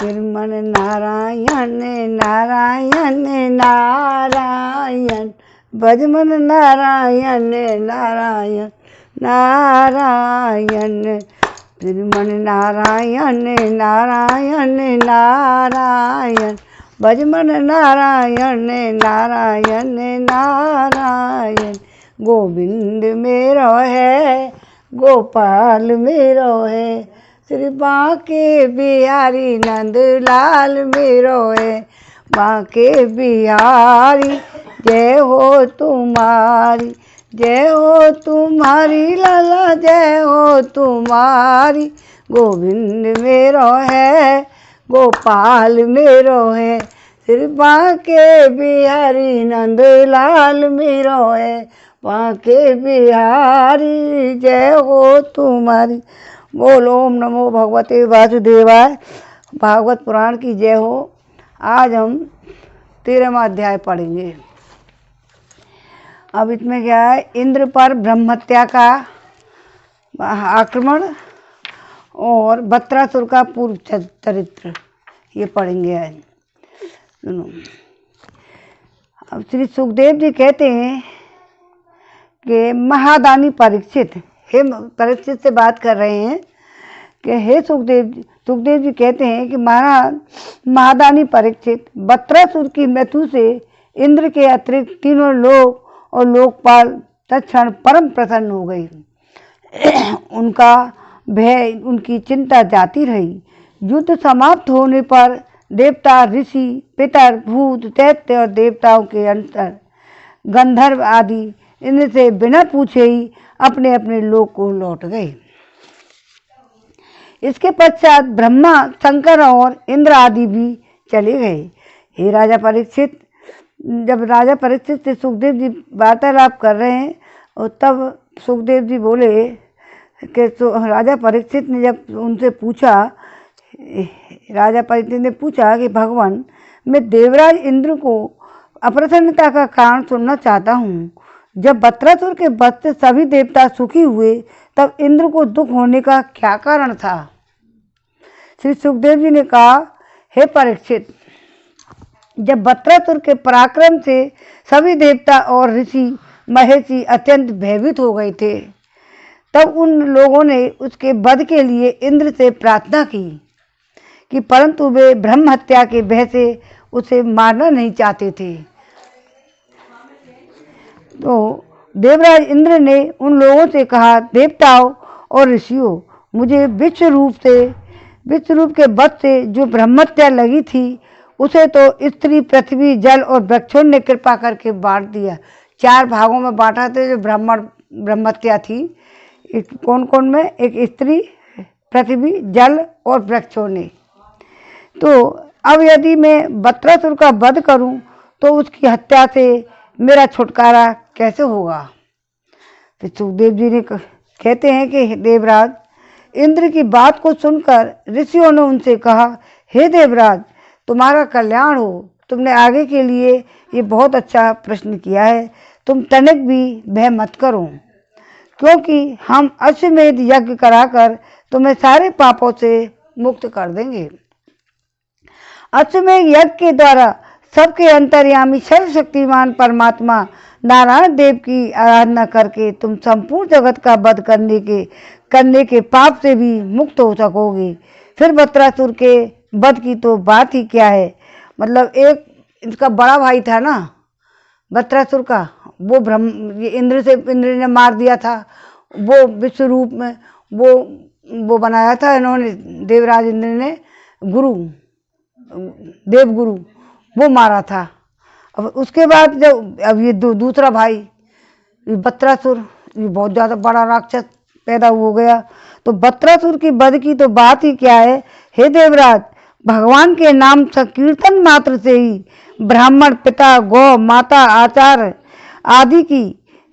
फिर मन नारायण नारायण नारायण, भज मन नारायण नारायण नारायण, फिर मन नारायण नारायण नारायण, भज मन नारायण नारायण नारायण। गोविंद मेरो है गोपाल मेरो है, श्री बांके बिहारी नंद लाल मेरो है। बांके बिहारी जय हो तुम्हारी, जय हो तुम्हारी लाला जय हो तुम्हारी। गोविंद मेरो है गोपाल मेरो है, श्री बांके बिहारी नंद लाल मेरो है। बांके बिहारी जय हो तुम्हारी। बोलो ओम नमो भगवते वासुदेवाय। भागवत पुराण की जय हो। आज हम 13वां अध्याय पढ़ेंगे। अब इसमें क्या है, इंद्र पर ब्रह्महत्या का आक्रमण और बत्रासुर का पूर्व चरित्र, ये पढ़ेंगे आज। सुनो, अब श्री सुखदेव जी कहते हैं कि महादानी परीक्षित, हे परीक्षित से बात कर रहे हैं कि हे सुखदेव जी कहते हैं कि महाराज महादानी परीक्षित, बत्रासुर की मृत्यु से इंद्र के अतिरिक्त तीनों लोक और लोकपाल तत्क्षण परम प्रसन्न हो गए। उनका भय, उनकी चिंता जाती रही। युद्ध समाप्त होने पर देवता, ऋषि, पितर, भूत, दैत्य और देवताओं के अंतर गंधर्व आदि इनसे बिना पूछे ही अपने अपने लोक को लौट गए। इसके पश्चात ब्रह्मा, शंकर और इंद्र आदि भी चले गए। हे राजा परीक्षित, जब राजा परीक्षित से सुखदेव जी वार्तालाप कर रहे हैं और तब सुखदेव जी बोले कि राजा परीक्षित ने जब उनसे पूछा, राजा परीक्षित ने पूछा कि भगवान, मैं देवराज इंद्र को अप्रसन्नता का कारण सुनना चाहता हूँ। जब बत्रासुर के वध से सभी देवता सुखी हुए तब इंद्र को दुख होने का क्या कारण था? श्री सुखदेव जी ने कहा, हे परीक्षित, जब बत्रासुर के पराक्रम से सभी देवता और ऋषि महर्षि अत्यंत भयभीत हो गए थे, तब उन लोगों ने उसके वध के लिए इंद्र से प्रार्थना की कि परंतु वे ब्रह्म हत्या के भय से उसे मारना नहीं चाहते थे। तो देवराज इंद्र ने उन लोगों से कहा, देवताओं और ऋषियों, मुझे विश्व रूप के वध से जो ब्रह्महत्या लगी थी उसे तो स्त्री, पृथ्वी, जल और वृक्षों ने कृपा करके बांट दिया। 4 भागों में बांटा था जो ब्रह्महत्या थी। कौन कौन में? एक स्त्री, पृथ्वी, जल और वृक्षों ने। तो अब यदि मैं बत्रासुर का वध करूं तो उसकी हत्या से मेरा छुटकारा कैसे होगा? तो सुखदेव जी ने कहते हैं कि देवराज, इंद्र की बात को सुनकर ऋषियों ने उनसे कहा, हे देवराज, तुम्हारा कल्याण हो। तुमने आगे के लिए ये बहुत अच्छा प्रश्न किया है। तुम तनिक भी भय मत करो, क्योंकि हम अश्वमेध यज्ञ कराकर तुम्हें सारे पापों से मुक्त कर देंगे। अश्वमेध यज्ञ के द्वारा सबके अंतर्यामी सर्वशक्तिमान परमात्मा नारायण देव की आराधना करके तुम संपूर्ण जगत का वध करने के पाप से भी मुक्त हो सकोगे। फिर बत्रासुर के वध की तो बात ही क्या है। मतलब एक इसका बड़ा भाई था ना बत्रासुर का, वो इंद्र ने मार दिया था। वो विश्व रूप में वो बनाया था इन्होंने, देवराज इंद्र ने देवगुरु, वो मारा था। अब उसके बाद जब अब ये दूसरा भाई बत्रासुर, ये बहुत ज़्यादा बड़ा राक्षस पैदा हो गया। तो बत्रासुर की वध की तो बात ही क्या है। हे देवराज, भगवान के नाम संकीर्तन मात्र से ही ब्राह्मण, पिता, गौ माता, आचार्य आदि की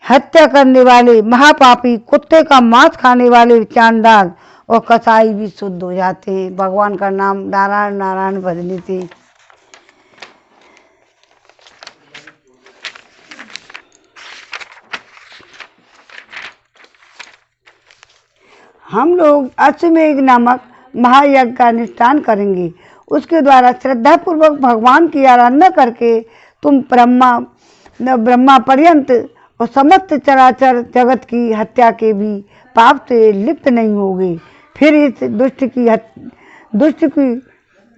हत्या करने वाले महापापी, कुत्ते का मांस खाने वाले चांडाल और कसाई भी शुद्ध हो जाते हैं भगवान का नाम नारायण नारायण भजने से। हम लोग अश्वमेध नामक महायज्ञ का अनुष्ठान करेंगे। उसके द्वारा श्रद्धापूर्वक भगवान की आराधना करके तुम ब्रह्मा पर्यंत और समस्त चराचर जगत की हत्या के भी पाप से लिप्त नहीं होगे। फिर इस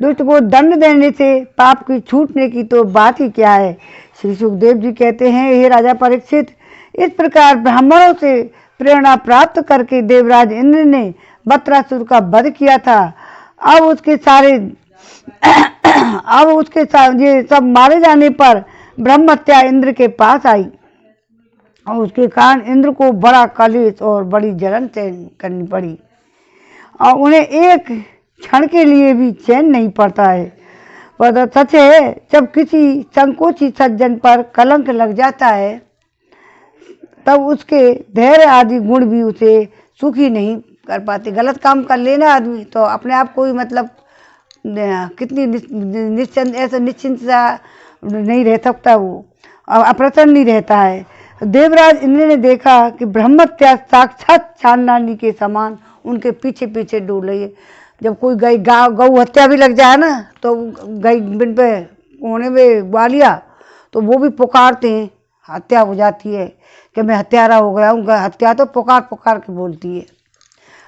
दुष्ट को दंड देने से पाप की छूटने की तो बात ही क्या है। श्री सुखदेव जी कहते हैं, हे राजा परीक्षित, इस प्रकार ब्राह्मणों से प्रेरणा प्राप्त करके देवराज इंद्र ने वत्रासुर का वध किया था। अब उसके ये सब मारे जाने पर ब्रह्महत्या इंद्र के पास आई और उसके कारण इंद्र को बड़ा कलेश और बड़ी जलन सहन करनी पड़ी और उन्हें एक क्षण के लिए भी चैन नहीं पड़ता है। वह सच है, जब किसी संकोची सज्जन पर कलंक लग जाता है तब उसके धैर्य आदि गुण भी उसे सुखी नहीं कर पाते। गलत काम कर लेना आदमी तो अपने आप को ही मतलब कितनी निश्चिंत सा नहीं रह सकता, वो अप्रसन्न नहीं रहता है। देवराज इंद्र ने देखा कि ब्रह्महत्या साक्षात चांडाली के समान उनके पीछे पीछे डोल रही है। जब कोई गौ हत्या भी लग जाए ना तो गाय बिन पे होने में ग्वालिया तो वो भी पुकारते हैं, हत्या हो जाती है कि मैं हत्यारा हो गया हूँ। हत्या तो पुकार पुकार के बोलती है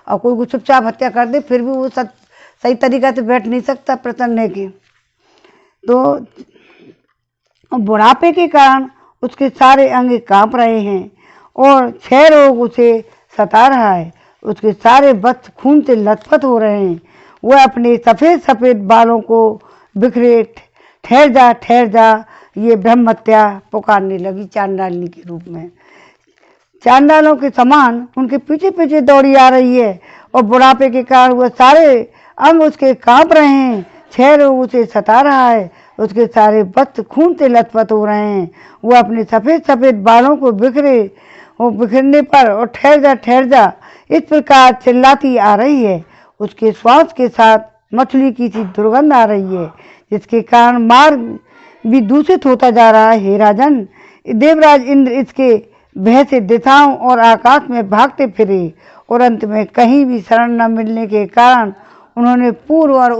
और कोई चुपचाप हत्या कर दे फिर भी वो सही तरीका से बैठ नहीं सकता प्रसन्न है कि। तो बुढ़ापे के कारण उसके सारे अंग कांप रहे हैं और 6 रोग उसे सता रहा है। उसके सारे वस्त्र खून से लथपथ हो रहे हैं। वह अपने सफ़ेद सफ़ेद बालों को बिखरे ठहर जा ये ब्रह्महत्या पुकारने लगी चांडालिनी के रूप में। चांडालों के समान उनके पीछे पीछे दौड़ी आ रही है और बुढ़ापे के कारण वह सारे अंग उसके कांप रहे हैं। 6 रोग उसे सता रहा है। उसके सारे वस्त्र खून से लथपथ हो रहे हैं। वह अपने सफ़ेद सफ़ेद बालों को बिखरने पर और ठहर जा इस प्रकार चिल्लाती आ रही है। उसके श्वास के साथ मछली की सी दुर्गंध आ रही है जिसके कारण मार्ग भी दूषित होता जा रहा है। हे राजन, देवराज इंद्र इसके भय से दिशाओं और आकाश में भागते फिरे और अंत में कहीं भी शरण न मिलने के कारण उन्होंने पूर्व और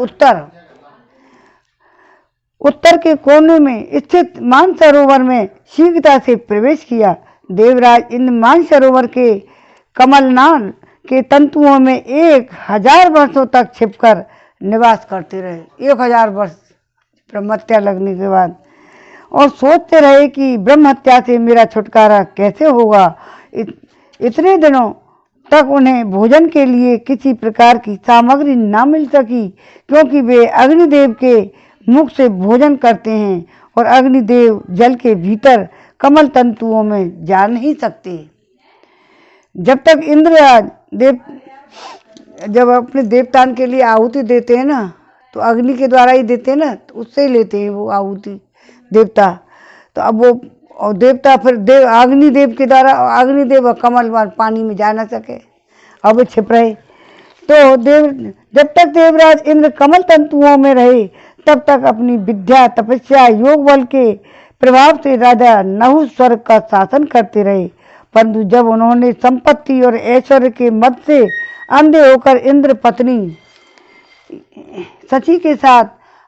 उत्तर के कोने में स्थित मानसरोवर में शीघ्रता से प्रवेश किया। देवराज इंद्र मानसरोवर के कमलनाल के तंतुओं में 1000 वर्षों तक छिपकर निवास करते रहे। 1000 वर्ष ब्रह्महत्या लगने के बाद और सोचते रहे कि ब्रह्महत्या से मेरा छुटकारा कैसे होगा। इतने दिनों तक उन्हें भोजन के लिए किसी प्रकार की सामग्री न मिल सकी क्योंकि वे अग्निदेव के मुख से भोजन करते हैं और अग्निदेव जल के भीतर कमल तंतुओं में जा नहीं सकते। जब तक इंद्रराज जब अपने देवतान के लिए आहुति देते हैं ना तो अग्नि के द्वारा ही देते हैं ना, तो उससे ही लेते हैं वो आहुति देवता। तो अब वो और देवता फिर अग्निदेव के द्वारा अग्निदेव कमल पानी में जा ना सके, अब वो छिप रहे। तो जब तक देवराज इंद्र कमल तंतुओं में रहे तब तक अपनी विद्या तपस्या योग बल के प्रभाव से राजा नहुष स्वर्ग का शासन करते रहे। परंतु जब उन्होंने संपत्ति और ऐश्वर्य के मद से अंधे होकर इंद्र पत्नी शची के साथ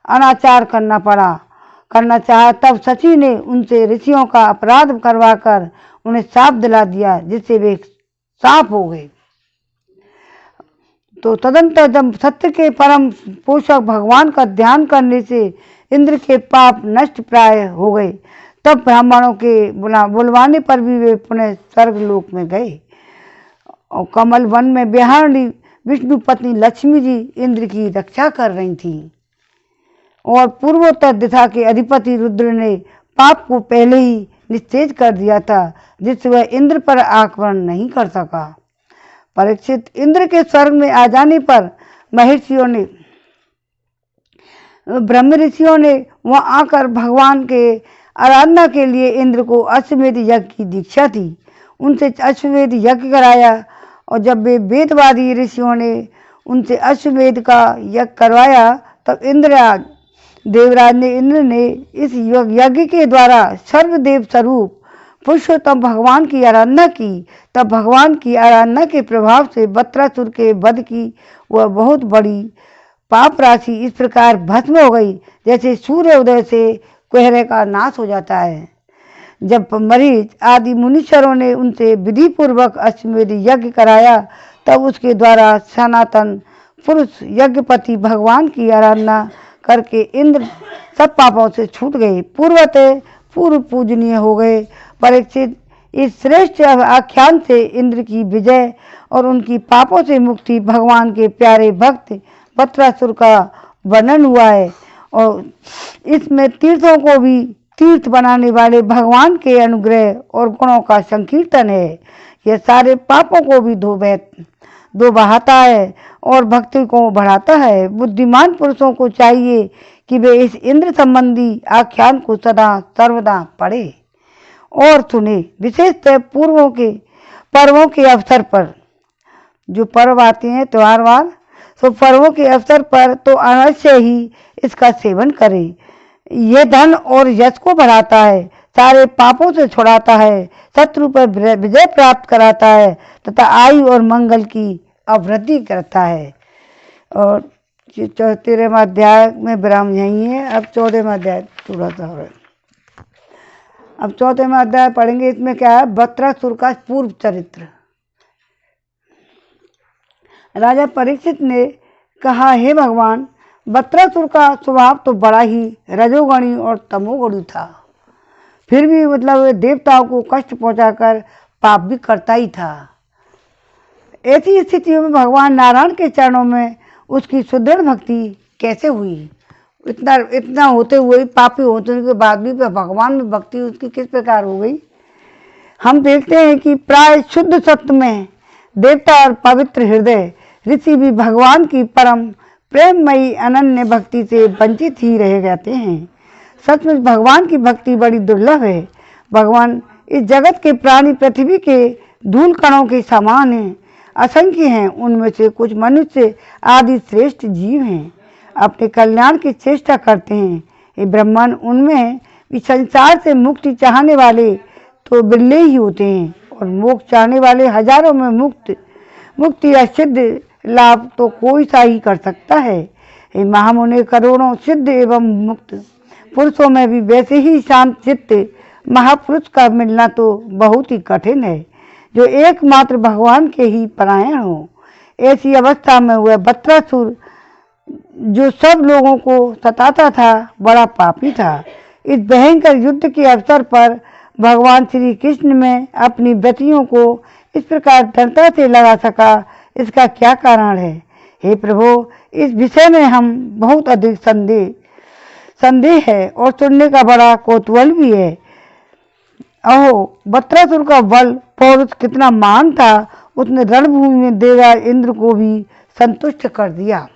अनाचार करना चाहा तब शची ने उनसे ऋषियों का अपराध करवाकर उन्हें शाप दिला दिया जिससे वे सांप हो गए। तो तदंतर जब सत्य के परम पोषक भगवान का ध्यान करने से इंद्र के पाप नष्ट प्राय हो गए तब ब्राह्मणों के बुलवाने पर भी वे पुनः स्वर्गलोक में गए और कमल वन में बिहारणी विष्णु पत्नी लक्ष्मी जी इंद्र की रक्षा कर रही थी और पूर्वोत्तर दिशा के अधिपति रुद्र ने पाप को पहले ही निश्चेज कर दिया था जिससे वह इंद्र पर आक्रमण नहीं कर सका। परीक्षित, इंद्र के स्वर्ग में आ जाने पर ब्रह्म ऋषियों ने वहां आकर भगवान के आराधना के लिए इंद्र को अश्वमेध यज्ञ की दीक्षा दी। उनसे अश्वमेध यज्ञ कराया और जब वे वेदवादी ऋषियों ने उनसे अश्वमेध का यज्ञ करवाया तब देवराज इंद्र ने इस यज्ञ के द्वारा सर्वदेव स्वरूप पुरुषोत्तम भगवान की आराधना की। तब भगवान की आराधना के प्रभाव से वत्रासुर के वध की वह बहुत बड़ी पाप राशि इस प्रकार भस्म हो गई जैसे सूर्य उदय से कोहरे का नाश हो जाता है। जब मरीज आदि मुनीश्वरों ने उनसे विधि पूर्वक अश्वमेध यज्ञ कराया, तब उसके द्वारा सनातन पुरुष यज्ञपति भगवान की आराधना करके इंद्र सब पापों से छूट गए, पूर्व पूजनीय हो गए। परीक्षित, इस श्रेष्ठ आख्यान से इंद्र की विजय और उनकी पापों से मुक्ति भगवान के प्यारे भक्त वत्रासुर का वर्णन हुआ है, और इसमें तीर्थों को भी तीर्थ बनाने वाले भगवान के अनुग्रह और गुणों का संकीर्तन है। यह सारे पापों को भी धो बहाता है और भक्ति को बढ़ाता है। बुद्धिमान पुरुषों को चाहिए कि वे इस इंद्र संबंधी आख्यान को सदा सर्वदा पढ़े और सुने। विशेषतः पर्वों के अवसर पर, जो पर्व आते हैं त्योहार, तो पर्वों के अवसर पर तो अवश्य ही इसका सेवन करें। यह धन और यश को बढ़ाता है, सारे पापों से छुड़ाता है, शत्रु पर विजय प्राप्त कराता है तथा आयु और मंगल की अवृद्धि करता है। और 13वें अध्याय में विराम यही है। अब 14वें अध्याय थोड़ा सा हो रहा है। अब 14वें अध्याय पढ़ेंगे। इसमें क्या है? वत्रासुर का पूर्व चरित्र। राजा परीक्षित ने कहा, हे भगवान, वत्रासुर का स्वभाव तो बड़ा ही रजोगुणी और तमोगुणी था, फिर भी मतलब देवताओं को कष्ट पहुंचाकर पाप भी करता ही था। ऐसी स्थितियों में भगवान नारायण के चरणों में उसकी सुदृढ़ भक्ति कैसे हुई? इतना होते हुए, पापी होने के बाद भी भगवान में भक्ति उसकी किस प्रकार हो गई? हम देखते हैं कि प्राय शुद्ध सत्व में देवता और पवित्र हृदय ऋषि भी भगवान की परम प्रेममयी अनन्य भक्ति से वंचित ही रह जाते हैं। सचमुच भगवान की भक्ति बड़ी दुर्लभ है। भगवान इस जगत के प्राणी पृथ्वी के धूल कणों के समान हैं, असंख्य हैं। उनमें से कुछ मनुष्य आदि श्रेष्ठ जीव हैं, अपने कल्याण की चेष्टा करते हैं। ये ब्रह्मांड, उनमें भी संसार से मुक्ति चाहने वाले तो बिरले ही होते हैं, और मोक्ष चाहने वाले हजारों में मुक्ति या सिद्ध लाभ तो कोई सा ही कर सकता है। ये महामुनि करोड़ों सिद्ध एवं मुक्त पुरुषों में भी वैसे ही शांत चित्त महापुरुष का मिलना तो बहुत ही कठिन है, जो एकमात्र भगवान के ही परायण हो। ऐसी अवस्था में हुआ वत्रासुर, जो सब लोगों को सताता था, बड़ा पापी था। इस भयंकर युद्ध के अवसर पर भगवान श्री कृष्ण में अपनी व्रतियों को इस प्रकार दृढ़ता से लगा सका, इसका क्या कारण है? हे प्रभु, इस विषय में हम बहुत अधिक संदेह है और सुनने का बड़ा कौतूहल भी है। अहो, वत्रासुर का बल पौरुष कितना महान था, उसने रणभूमि में देवराज इंद्र को भी संतुष्ट कर दिया।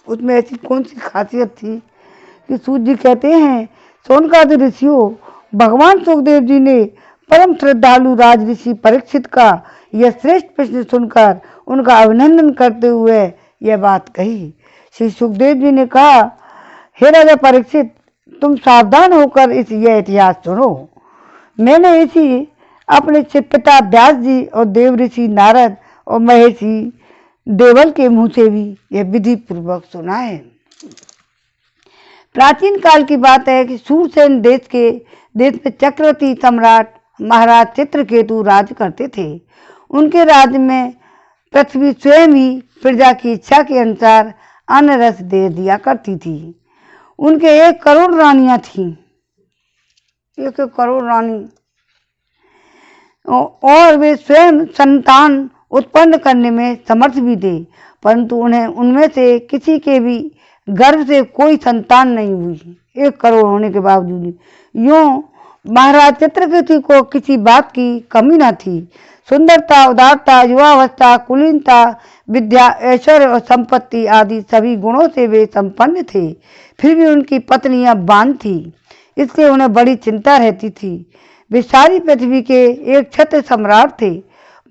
उसमें ऐसी कौन सी खासियत थी कि सूर्य जी कहते हैं, सोनकादि ऋषियों, भगवान सुखदेव जी ने परम श्रद्धालु राज ऋषि परीक्षित का यह श्रेष्ठ प्रश्न सुनकर उनका अभिनंदन करते हुए यह बात कही। श्री सुखदेव जी ने कहा, हे राजा परीक्षित, तुम सावधान होकर यह इतिहास सुनो। मैंने इसी अपने पिता व्यास जी और देव ऋषि नारद और महेशी देवल के मुंह से भी यह विधि पूर्वक सुना है। प्राचीन काल की बात है कि सूरसेन देश में चक्रवर्ती सम्राट महाराज चित्रकेतु राज करते थे। उनके राज्य में पृथ्वी स्वयं ही प्रजा की इच्छा के अनुसार अन्न रस दे दिया करती थी। उनके 1 करोड़ रानियां थीं, 1 करोड़ रानी, और वे स्वयं संतान उत्पन्न करने में समर्थ भी थे, परंतु उन्हें उनमें से किसी के भी गर्भ से कोई संतान नहीं हुई, 1 करोड़ होने के बावजूद। यूं महाराज चित्रकेतु को किसी बात की कमी न थी। सुंदरता, उदारता, युवावस्था, कुलीनता, विद्या, ऐश्वर्य और संपत्ति आदि सभी गुणों से वे संपन्न थे। फिर भी उनकी पत्नियां बांझ थी, इसलिए उन्हें बड़ी चिंता रहती थी। वे सारी पृथ्वी के एक छत्र सम्राट थे।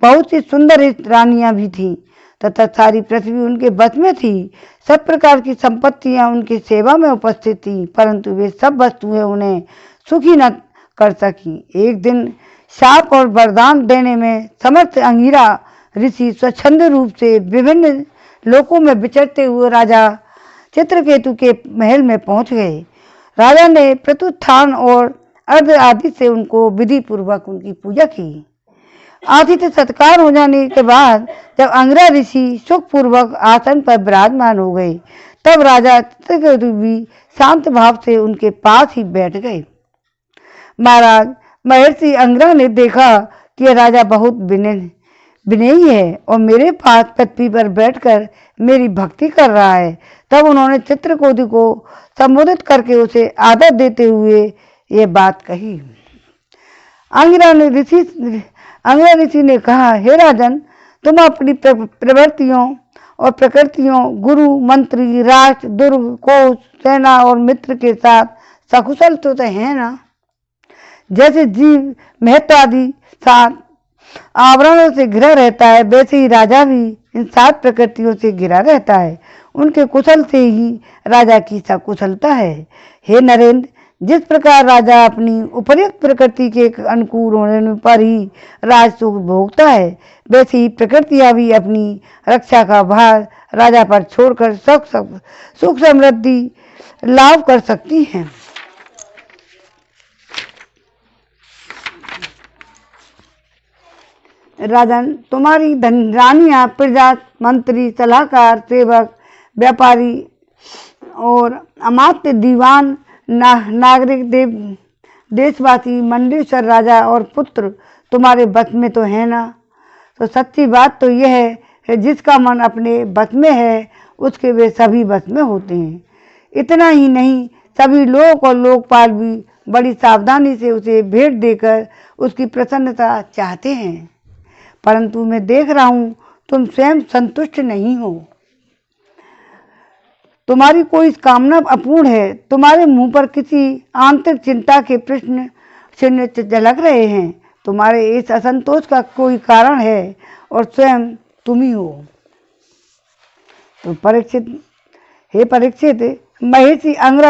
बहुत सी सुंदर रानियां भी थीं तथा सारी पृथ्वी उनके बस में थी। सब प्रकार की संपत्तियां उनकी सेवा में उपस्थित थी, परंतु वे सब वस्तुएं उन्हें सुखी न कर सकी। एक दिन शाप और वरदान देने में समर्थ अंगिरा ऋषि स्वच्छंद रूप से विभिन्न लोकों में विचरते हुए राजा चित्रकेतु के महल में पहुंच गए। राजा ने प्रत्युत्थान और अर्ध आदि से उनको विधि पूर्वक उनकी पूजा की। आतिथ्य सत्कार हो जाने के बाद जब अंगरा ऋषि सुखपूर्वक आसन पर विराजमान हो गए, तब राजा चित्रकेतु भी शांत भाव से उनके पास ही बैठ गए। महाराज, महर्षि अंगरा ने देखा कि राजा बहुत विनयी है और मेरे पास पृथ्वी पर बैठकर मेरी भक्ति कर रहा है। तब उन्होंने चित्रकेतु को संबोधित करके उसे आदर देते हुए ये बात कही। अंगिरा ऋषि ने कहा, हे राजन, तुम अपनी प्रवृत्तियों और प्रकृतियों, गुरु, मंत्री, राष्ट्र, दुर्ग, कोष, सेना और मित्र के साथ सकुशल तो है ना? जैसे जीव महत्वादि 7 आवरणों से घिरा रहता है, वैसे ही राजा भी इन 7 प्रकृतियों से घिरा रहता है। उनके कुशल से ही राजा की सकुशलता है। हे नरेंद्र, जिस प्रकार राजा अपनी उपर्युक्त प्रकृति के अनुकूल होने पर ही राज सुख भोगता है, वैसे ही प्रकृतियां भी अपनी रक्षा का भार राजा पर छोड़कर सुख समृद्धि लाभ कर सकती हैं। राजन, तुम्हारी रानियां, प्रजा, मंत्री, सलाहकार, सेवक, व्यापारी और अमात्य, दीवान, नागरिक, देशवासी, मंडलेश्वर राजा और पुत्र तुम्हारे बस में तो है ना? तो सच्ची बात तो यह है, जिसका मन अपने बस में है उसके वे सभी बस में होते हैं। इतना ही नहीं, सभी लोग और लोकपाल भी बड़ी सावधानी से उसे भेंट देकर उसकी प्रसन्नता चाहते हैं। परंतु मैं देख रहा हूँ तुम स्वयं संतुष्ट नहीं हो। तुम्हारी कोई कामना अपूर्ण है। तुम्हारे मुंह पर किसी आंतरिक चिंता के प्रश्न चिन्ह झलक रहे हैं। तुम्हारे इस असंतोष का कोई कारण है और स्वयं तुम ही हो। तो परीक्षित, महर्षि अंगरा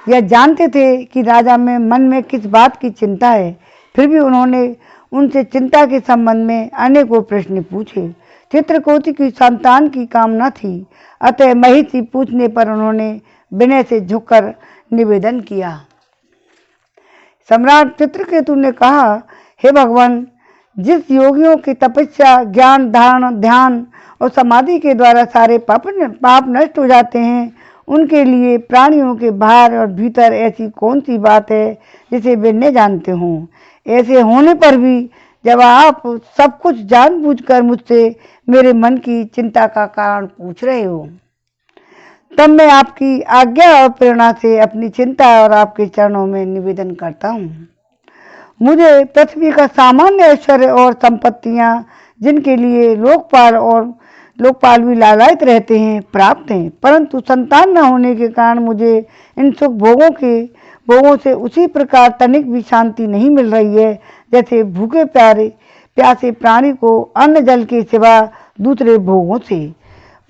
यह जानते थे कि राजा में मन में किस बात की चिंता है, फिर भी उन्होंने उनसे चिंता के संबंध में अनेकों प्रश्न पूछे। चित्रकेतु की संतान की कामना थी, अतः महर्षि पूछने पर उन्होंने विनय से झुककर निवेदन किया। सम्राट चित्रकेतु ने कहा, हे भगवान, जिस योगियों की तपस्या, ज्ञान, धारण, ध्यान और समाधि के द्वारा सारे पाप नष्ट हो जाते हैं, उनके लिए प्राणियों के बाहर और भीतर ऐसी कौन सी बात है जिसे वे न जानते हों? ऐसे होने पर भी जब आप सब कुछ जानबूझकर मुझसे मेरे मन की चिंता का कारण पूछ रहे हो, तब मैं आपकी आज्ञा और प्रेरणा से अपनी चिंता और आपके चरणों में निवेदन करता हूँ। मुझे पृथ्वी का सामान्य ऐश्वर्य और संपत्तियाँ, जिनके लिए लोकपाल भी लालायित रहते हैं, प्राप्त हैं, परंतु संतान न होने के कारण मुझे इन सुख भोगों से उसी प्रकार तनिक भी शांति नहीं मिल रही है जैसे भूखे प्यासे प्राणी को अन्न जल के सिवा दूसरे भोगों से।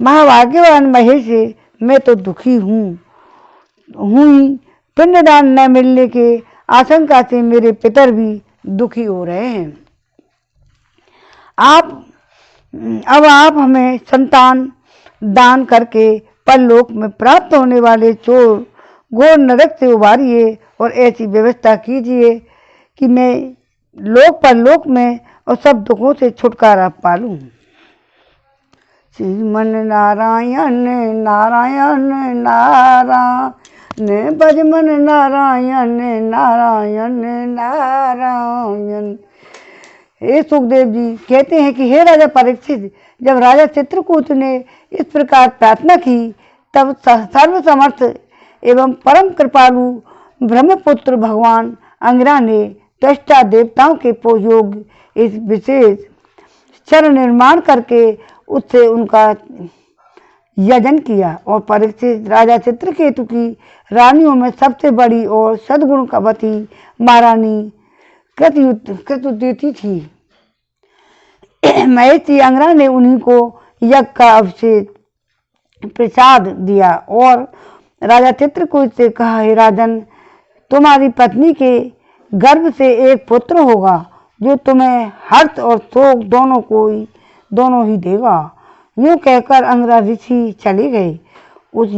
महाभाग्यवान महेश, मैं तो दुखी हूँ। पिंडदान न मिलने के आशंका से मेरे पितर भी दुखी हो रहे हैं। अब आप हमें संतान दान करके परलोक में प्राप्त होने वाले चोर घोर नरक से उबारिए और ऐसी व्यवस्था कीजिए कि मैं परलोक में और सब दुखों से छुटकारा पालूं। श्रीमन नारायण नारायण नारायण भजमन नारायण नारायण नारायण। हे सुखदेव जी कहते हैं कि हे राजा परीक्षित, जब राजा चित्रकूट ने इस प्रकार प्रार्थना की, तब सर्वसमर्थ एवं परम कृपालु ब्रह्मपुत्र भगवान अंगिरा ने त्वष्टा देवताओं के योग इस विशेष क्षर निर्माण करके उससे उनका यजन किया और परीक्षित राजा चित्रकेतु की रानियों में सबसे बड़ी और सद्गुणवती महारानी कृतयुति थी। महर्षि अंगिरा ने उन्हीं को यज्ञ का अभिषेक प्रसाद दिया और राजा चित्रकूट से कहा, हे राजन, तुम्हारी पत्नी के गर्भ से एक पुत्र होगा जो तुम्हें हर्ष और शोक दोनों ही देगा। यूं कहकर अंगिरा ऋषि चले गए। उस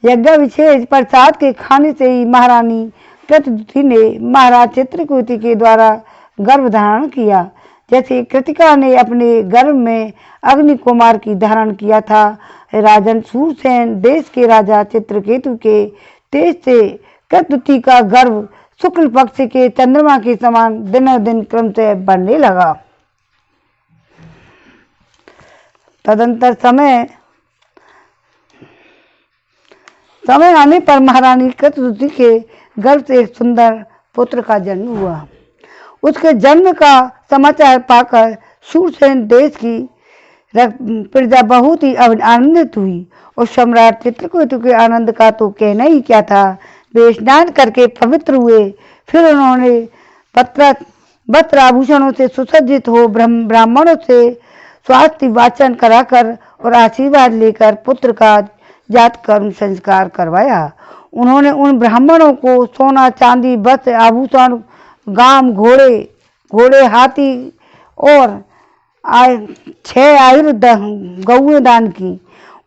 यज्ञाभिषेक प्रसाद के खाने से ही महारानी कृतदुति ने महाराज चित्रकूट के द्वारा गर्भ धारण किया, जैसे कृतिका ने अपने गर्भ में अग्नि कुमार की धारण किया था। राजन सूरसेन देश के राजा चित्रकेतु के तेज से कृतदुति का गर्भ शुक्ल पक्ष के चंद्रमा के समान दिनों दिन क्रम से बढ़ने लगा। तदंतर समय आने पर महारानी कृतदुति के गर्भ से एक सुंदर पुत्र का जन्म हुआ। उसके जन्म का समाचार पाकर सूरसेन देश की प्रजा बहुत ही आनंदित हुई और सम्राट चित्रकूट के आनंद का तो कहना ही क्या था। वे स्नान करके पवित्र हुए, फिर उन्होंने वस्त्र आभूषणों से सुसज्जित हो ब्राह्मणों से स्वास्थ्य वाचन कराकर और आशीर्वाद लेकर पुत्र का जात कर्म संस्कार करवाया। उन्होंने उन ब्राह्मणों को सोना चांदी वस्त्र आभूषण गाम घोड़े हाथी और 6 आयुर्दान गौएं दान की।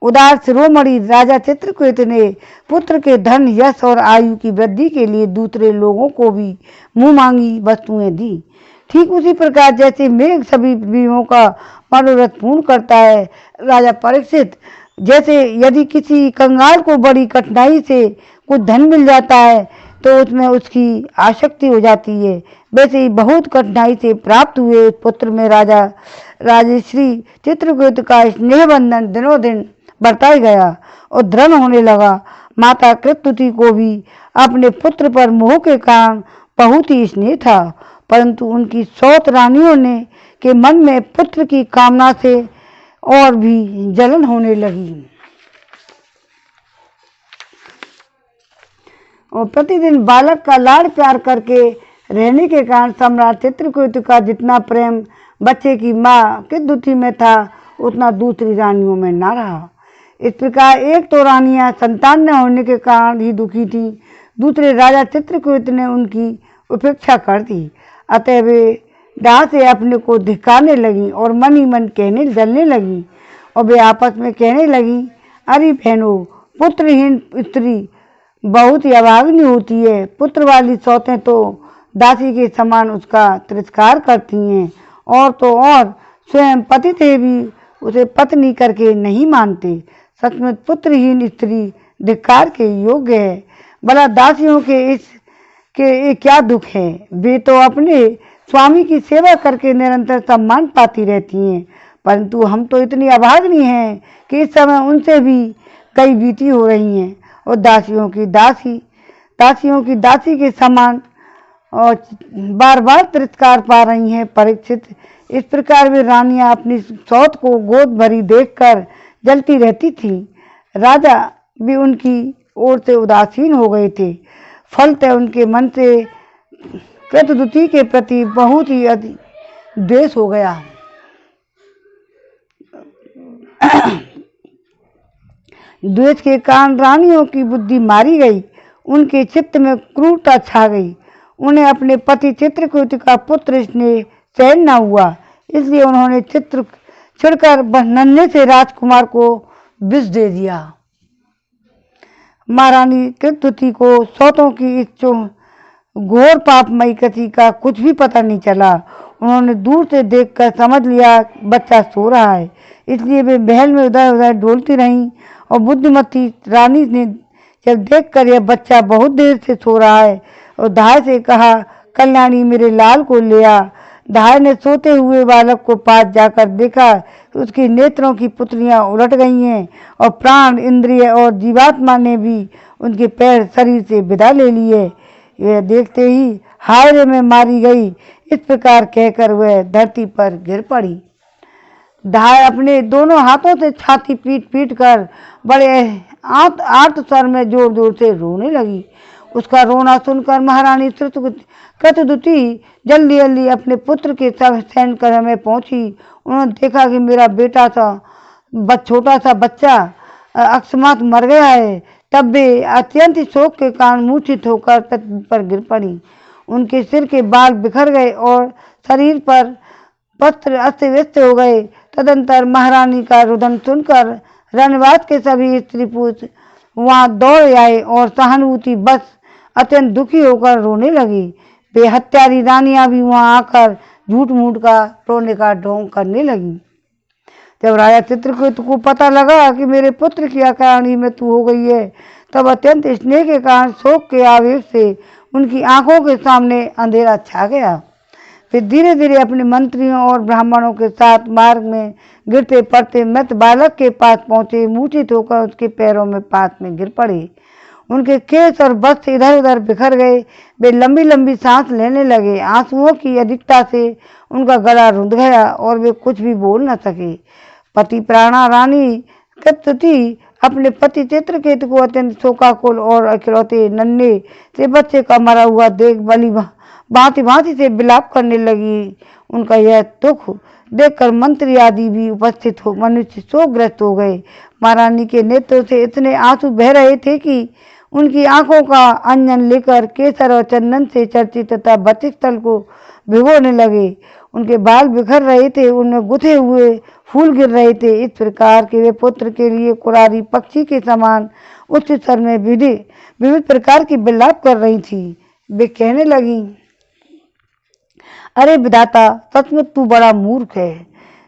उदार शिरोमणि राजा चित्रकूट ने पुत्र के धन यश और आयु की वृद्धि के लिए दूसरे लोगों को भी मुंह मांगी वस्तुएं दी। ठीक उसी प्रकार जैसे मेघ सभी जीवों का मनोरथ पूर्ण करता है, राजा परीक्षित, जैसे यदि किसी कंगाल को बड़ी कठिनाई से कुछ धन मिल जाता है तो उसमें उसकी आसक्ति हो जाती है, वैसे ही बहुत कठिनाई से प्राप्त हुए पुत्र में राजश्री चित्रकूट का स्नेह बंधन दिनों दिन बढ़ता ही गया और दृढ़ होने लगा। माता कृतदुति को भी अपने पुत्र पर मोह के कारण बहुत ही स्नेह था, परंतु उनकी 7 रानियों ने के मन में पुत्र की कामना से और भी जलन होने लगी और प्रतिदिन बालक का लाड़ प्यार करके रहने के कारण सम्राट चित्रकूट का जितना प्रेम बच्चे की माँ कृतदुति में था उतना दूसरी रानियों में न रहा। इस प्रकार एक तो रानियां संतान न होने के कारण ही दुखी थी, दूसरे राजा चित्रकूट ने उनकी उपेक्षा कर दी। अतः वे डाह से अपने को धिक्कारने लगी और मन ही मन जलने लगी और वे आपस में कहने लगी, अरे बहनों, पुत्रहीन स्त्री बहुत ही अभागिनी होती है। पुत्र वाली सौतें तो दासी के समान उसका तिरस्कार करती हैं और तो और स्वयं पति थे भी उसे पत्नी करके नहीं मानते। सचमुच पुत्रहीन स्त्री धिक्कार के योग्य है। भला दासियों के क्या दुख है, वे तो अपने स्वामी की सेवा करके निरंतर सम्मान पाती रहती हैं, परंतु हम तो इतनी अभागिनी हैं कि इस समय उनसे भी कई बीती हो रही हैं और दासियों की दासी के समान और बार बार तिरस्कार पा रही हैं। परीक्षित, इस प्रकार वे रानियां अपनी सौत को गोद भरी देखकर जलती रहती थी। राजा भी उनकी ओर से उदासीन हो गए थे। फलतः उनके मन से कृतदुति के प्रति बहुत ही द्वेष हो गया। द्वेष के कारण रानियों की बुद्धि मारी गई, उनके चित्त में क्रूरता छा गई। उन्हें अपने पति चित्रकूट का पुत्र स्नेह सहन न हुआ, इसलिए उन्होंने चिढ़कर नन्हे से राजकुमार को विष दे दिया। महारानी कृतदुति को सौतों की इस घोर पापमयी गति का कुछ भी पता नहीं चला। उन्होंने दूर से देखकर समझ लिया बच्चा सो रहा है, इसलिए वे महल में उधर उधर डोलती रहीं और बुद्धिमती रानी ने जब देखकर यह बच्चा बहुत देर से सो रहा है और धाय से कहा, कल्याणी मेरे लाल को ले आ। धाय ने सोते हुए बालक को पास जाकर देखा, उसके नेत्रों की पुतलियां उलट गई हैं और प्राण, इंद्रिय और जीवात्मा ने भी उनके पैर शरीर से विदा ले लिए। यह देखते ही हाय रे मैं मारी गई, इस प्रकार कहकर वह धरती पर गिर पड़ी। धाय अपने दोनों हाथों से छाती पीट पीट कर बड़े आर्त स्वर में जोर जोर से रोने लगी। उसका रोना सुनकर महारानी कृतदुति जल्दी जल्दी अपने पुत्र के शयन गृह में पहुंची। उन्होंने देखा कि मेरा बेटा छोटा सा बच्चा अकस्मात मर गया है। तब वे अत्यंत शोक के कारण मूर्छित होकर पृथ्वी पर गिर पड़ी। उनके सिर के बाल बिखर गए और शरीर पर वस्त्र अस्त व्यस्त हो गए। तदंतर महारानी का रुदन सुनकर रनवास के सभी स्त्री पुरुष वहां दौड़ आए और सहानुभूति बस अत्यंत दुखी होकर रोने लगी। वे हत्यारी रानियां भी वहां आकर झूठ मूठ का रोने का ढोंग करने लगी। जब राजा चित्रकेतु को पता लगा कि मेरे पुत्र की अकारणी मृत्यु हो गई है, तब अत्यंत स्नेह के कारण शोक के आवेश से उनकी आंखों के सामने अंधेरा छा गया। फिर धीरे धीरे अपने मंत्रियों और ब्राह्मणों के साथ मार्ग में गिरते पड़ते मृत बालक के पास पहुंचे, मूर्छित होकर उसके पैरों में पास में गिर पड़े। उनके केस और वस्त्र इधर उधर बिखर गए। वे लंबी लंबी सांस लेने लगे। आंसुओं की अधिकता से उनका गला रुंध गया और वे कुछ भी बोल न सके। पति प्राणा रानी कृतवती अपने पति चित्रकेतु को अत्यंत शोकाकुल और इकलौते नन्हे से बच्चे का मरा हुआ देख बली भांति भांति से विलाप करने लगी। उनका यह दुख देखकर मंत्री आदि भी उपस्थित हो मनुष्य शोकग्रस्त हो गए। महारानी के नेत्रों से इतने आंसू बह रहे थे कि उनकी आंखों का अंजन लेकर केसर और चंदन से चर्चित तथा वक्षस्थल को भिगोने लगे। उनके बाल बिखर रहे थे, उनमें गुथे हुए फूल गिर रहे थे। इस प्रकार के वे पुत्र के लिए कुरारी पक्षी के समान उच्च स्वर में विविध प्रकार की विलाप कर रही थी। वे कहने लगी, अरे विधाता, सचमुच तू बड़ा मूर्ख है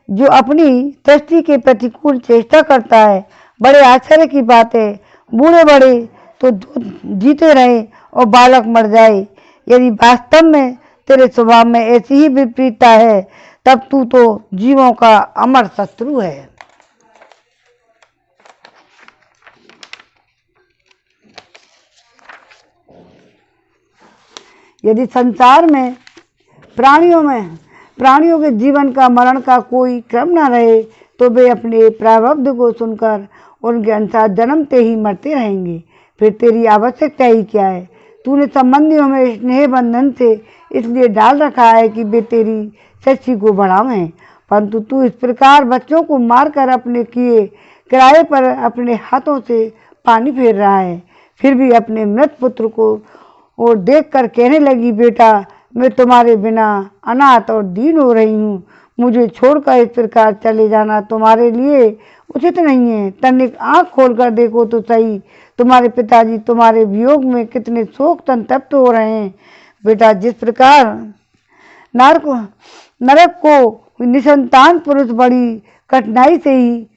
जो अपनी दृष्टि के प्रतिकूल चेष्टा करता है। बड़े आश्चर्य की बात है, बूढ़े बड़े तो जीते रहे और बालक मर जाए। यदि वास्तव में तेरे स्वभाव में ऐसी ही विपरीतता है, तब तू तो जीवों का अमर शत्रु है। यदि संसार में प्राणियों के जीवन का मरण का कोई क्रम न रहे, तो वे अपने प्रारब्ध को सुनकर उनके अनुसार जन्मते ही मरते रहेंगे। फिर तेरी आवश्यकता ही क्या है? तूने संबंधियों में स्नेह बंधन से इसलिए डाल रखा है कि वे तेरी शक्ति को बढ़ावें, परंतु तू इस प्रकार बच्चों को मारकर अपने किए किराए पर अपने हाथों से पानी फेर रहा है। फिर भी अपने मृत पुत्र को और देख कर कहने लगी, बेटा, मैं तुम्हारे बिना अनाथ और दीन हो रही हूँ। मुझे छोड़कर इस प्रकार चले जाना तुम्हारे लिए उचित नहीं है। तनिक आँख खोलकर देखो तो सही, तुम्हारे पिताजी तुम्हारे वियोग में कितने शोक संतप्त हो रहे हैं। बेटा, जिस प्रकार नरक को निसंतान पुरुष बड़ी कठिनाई से ही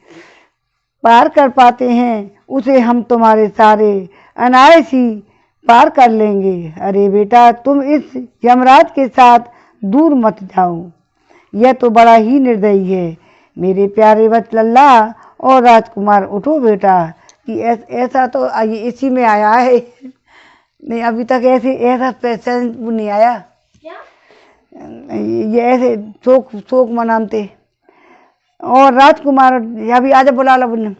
पार कर पाते हैं, उसे हम तुम्हारे सारे अनायास ही पार कर लेंगे। अरे बेटा, तुम इस यमराज के साथ दूर मत जाओ, यह तो बड़ा ही निर्दयी है। मेरे प्यारे वत्सलल्ला और राजकुमार, उठो बेटा। कि ऐसा तो इसी में आया है, नहीं अभी तक ऐसा पैसेंट नहीं आया। ये ऐसे शोक मनाते। और राजकुमार, अभी आजा बुला लो।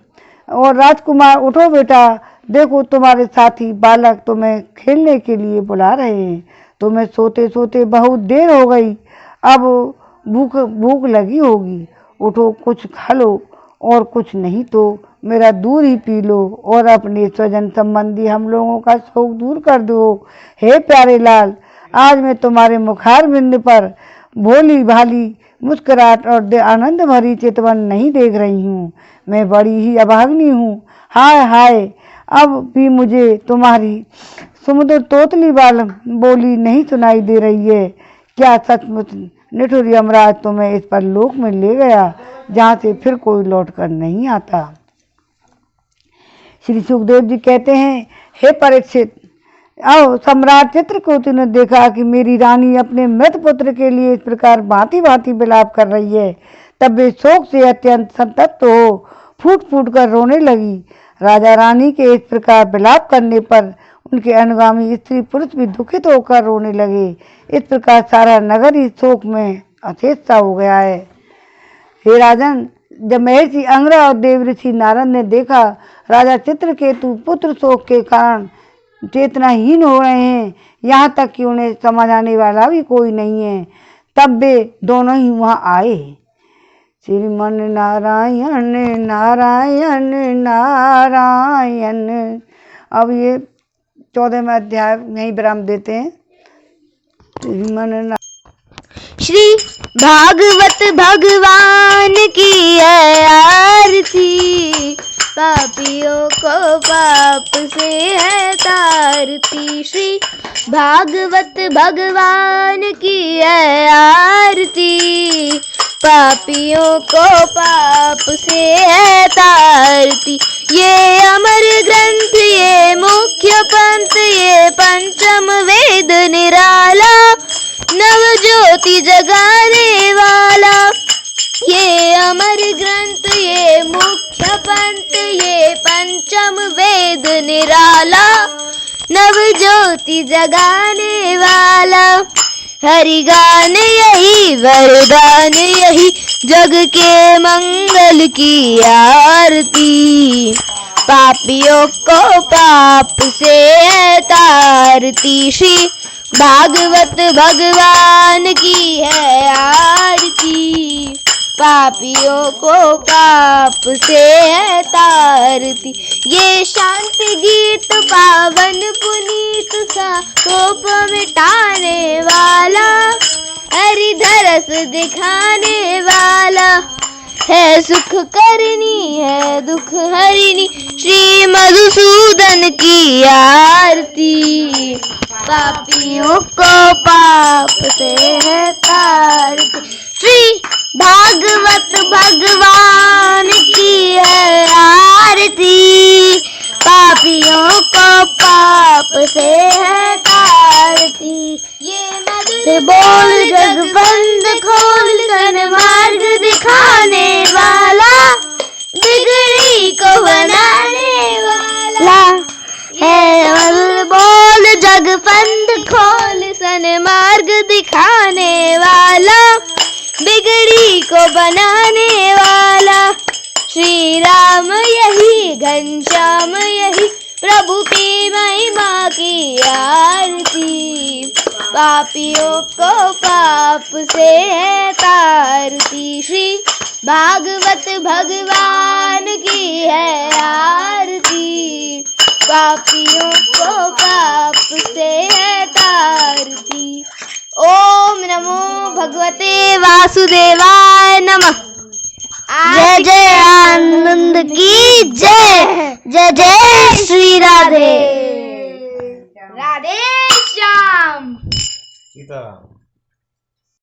और राजकुमार, उठो बेटा, देखो तुम्हारे साथी बालक तुम्हें खेलने के लिए बुला रहे हैं। तुम्हें सोते सोते बहुत देर हो गई, अब भूख लगी होगी। उठो, कुछ खा लो, और कुछ नहीं तो मेरा दूध ही पी लो और अपने स्वजन संबंधी हम लोगों का शोक दूर कर दो। हे प्यारे लाल, आज मैं तुम्हारे मुखार बिंद पर भोली भाली मुस्कुराहट और आनंद भरी चितवन नहीं देख रही हूँ। मैं बड़ी ही अभागिनी हूँ। हाय हाय, अब भी मुझे तुम्हारी समुद्र तोतली वाल बोली नहीं सुनाई दे रही है। क्या सचमुच निठुर यमराज तुम्हें इस पर लोक में ले गया, जहाँ से फिर कोई लौट कर नहीं आता? श्री सुखदेव जी कहते हैं, हे परीक्षित, आओ। सम्राट चित्रकूट ने देखा कि मेरी रानी अपने मृत पुत्र के लिए इस प्रकार भांति भांति विलाप कर रही है, तब वे शोक से अत्यंत संतप्त हो फूट फूट कर रोने लगी। राजा रानी के इस प्रकार विलाप करने पर उनके अनुगामी स्त्री पुरुष भी दुखित होकर रोने लगे। इस प्रकार सारा नगर ही शोक में अशेष सा हो गया है। हे राजन, जब महर्षि अंगरा और देवऋषि नारद ने देखा राजा चित्रकेतु पुत्र शोक के कारण चेतनाहीन हो रहे हैं, यहाँ तक कि उन्हें समझाने वाला भी कोई नहीं है, तब वे दोनों ही वहाँ आए। श्रीमन नारायण नारायण नारायण। अब ये 14वें अध्याय में ही विराम देते हैं। श्री भागवत भगवान की आरती। पापियों को पाप से है तारती। श्री भागवत भगवान की है आरती, पापियों को पाप से है तारती। ये अमर ग्रंथ, ये मुख्य पंथ, ये पंचम वेद निराला, नव ज्योति जगाने वाला। ये अमर ग्रंथ, ये मुख्य पंथ, ये पंचम वेद निराला, नव ज्योति जगाने वाला। हरि गान यही वरदान यही, जग के मंगल की आरती, पापियों को पाप से है तारती। श्री भागवत भगवान की है आरती, पापियों को पाप से है तारती। ये शांति गीत पावन पुनीत सा कोप मिटाने वाला, हरिधरस दिखाने वाला, है सुख करनी है दुख हरिनी, श्री मधुसूदन की आरती, पापियों को पाप से है तारती। श्री भागवत भगवान की है आरती, पापियों को पाप से है तारती। ये मधुर बोल जग बंद खोल, सन्मार्ग दिखाने वाला, बिगड़ी को बनाने वाला, है मधुर बोल जग बंद खोल, सन्मार्ग दिखाने वाला, बिगड़ी को बनाने वाला। श्री राम यही घनश्याम यही, प्रभु की महिमा की आरती, पापियों को पाप से है तारती। श्री भागवत भगवान की है आरती, पापियों को पाप से है तारती। ओम नमो भगवते वासुदेवाय नमः। जय जय आनंद की जय, जय जय श्री राधे, राधे श्याम। सीताराम।